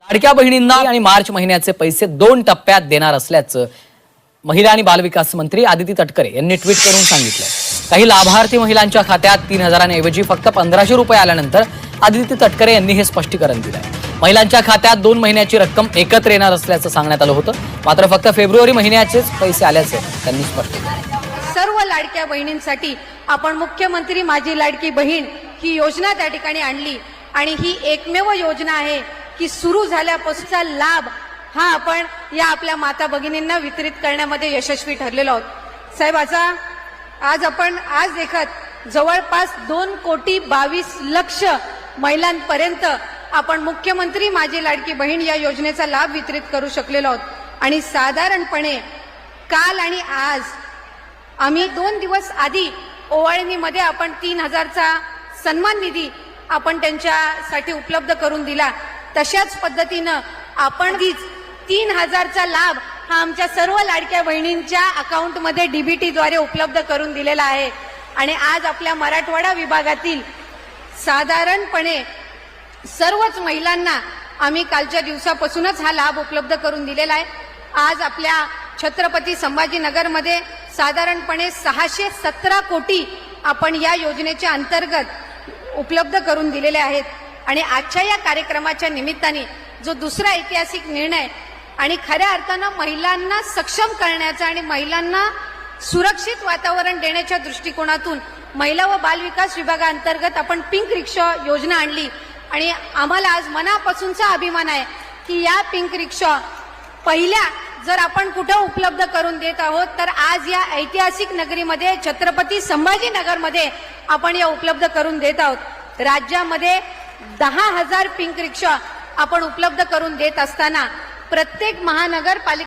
लाडक्या बहिणींना आणि मार्च महिन्याचे पैसे 2 टप्प्यात देणार असल्याचं महिला आणि बालविकास मंत्री आदिती तटकरे यांनी ट्विट करून सांगितलं। काही लाभार्थी महिलांच्या खात्यात 3000 ऐवजी फक्त 1500 रुपये आल्यानंतर आदिती तटकरे यांनी हे स्पष्टीकरण दिलंय। महिलांच्या खात्यात 2 महिन्याची रक्कम एकत्र येणार असल्याचं सांगण्यात आलं होतं, मात्र फक्त फेब्रुवारी महिन्याचेच पैसे आल्याचं त्यांनी स्पष्ट केलं। सर्व लाडक्या बहिणींसाठी आपण मुख्यमंत्री माझी लाडकी बहीण ही योजना त्या ठिकाणी आणली आणि ही एकमेव योजना आहे की सुरू झाल्यापासूनचा लाभ हा आपण या आपल्या माता भगिनींना वितरित करण्यामध्ये यशस्वी ठरलेलो आहोत। साहेब, आज देखत जवळपास 2,22,00,000 महिलांपर्यंत आपण मुख्यमंत्री माझी लाडकी बहीण या योजनेचा लाभ वितरित करू शकलेलो आहोत। आणि साधारणपणे काल आणि आज आम्ही 2 दिवस आधी ओवाळणीमध्ये आपण 3000चा सन्मान निधी आपण त्यांच्यासाठी उपलब्ध करून दिला। तशाच पद्धतीनं आपण 3000चा लाभ हा आमच्या सर्व लाडक्या बहिणींच्या अकाउंटमध्ये डीबीटीद्वारे उपलब्ध करून दिलेला आहे। आणि आज आपल्या मराठवाडा विभागातील साधारणपणे सर्वच महिलांना आम्ही कालच्या दिवसापासूनच हा लाभ उपलब्ध करून दिलेला आहे। आज आपल्या छत्रपती संभाजीनगरमध्ये साधारणपणे 617 कोटी आपण या योजनेच्या अंतर्गत उपलब्ध करून दिलेले आहेत। आणि आजच्या या कार्यक्रमाच्या निमित्ताने जो दुसरा ऐतिहासिक निर्णय आणि खऱ्या अर्थानं महिलांना सक्षम करण्याचा आणि महिलांना सुरक्षित वातावरण देण्याच्या दृष्टिकोनातून महिला व बालविकास विभागाअंतर्गत आपण पिंक रिक्षा योजना आणली। आणि आम्हाला आज मनापासूनचा अभिमान आहे की या पिंक रिक्षा पहिल्या जर आपण कुठे उपलब्ध करून देत आहोत तर आज या ऐतिहासिक नगरीमध्ये छत्रपती संभाजीनगरमध्ये आपण या उपलब्ध करून देत आहोत। राज्यामध्ये 10,000 पिंक रिक्षा आपण उपलब्ध करून देत असताना प्रत्येक महानगरपालिका